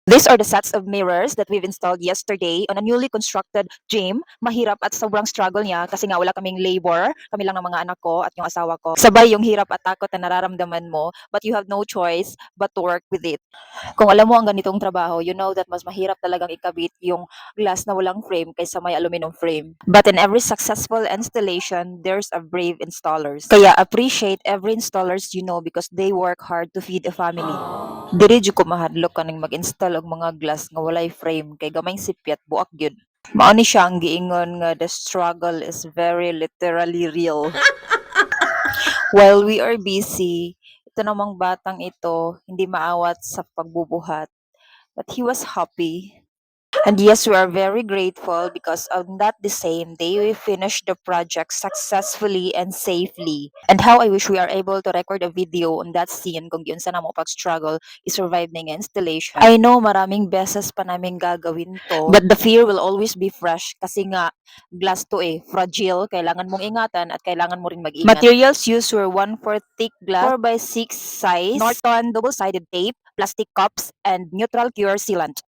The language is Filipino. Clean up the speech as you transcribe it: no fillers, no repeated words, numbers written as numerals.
These are the sets of mirrors that we've installed yesterday on a newly constructed gym. Mahirap at sobrang struggle niya kasi nga wala kaming labor. Kami lang ng mga anak ko at yung asawa ko. Sabay yung hirap at takot na nararamdaman mo, but you have no choice but to work with it. Kung alam mo ang ganitong trabaho, you know that mas mahirap talagang ikabit yung glass na walang frame kaysa may aluminum frame. But in every successful installation, there's a brave installers. Kaya appreciate every installers you know because they work hard to feed a family. Diri jud ko mahadlok kaning mag-install og mga glass nga walay frame kay gamay sipyat buak gyud. Mao ni siya ang giingon nga the struggle is very literally real. While we are busy, ito namang batang ito hindi maawat sa pagbubuhat. But he was happy. And yes, we are very grateful because on that the same day we finished the project successfully and safely. And how I wish we are able to record a video on that scene kung giunsa na mo pag-struggle i-survive ning installation. I know maraming beses pa namin gagawin to, but the fear will always be fresh kasi nga glass to fragile, kailangan mong ingatan at kailangan mo rin mag-ingat. Materials used were 1/4 thick glass, 4 by 6 size, Norton double-sided tape, plastic cups, and neutral cure sealant.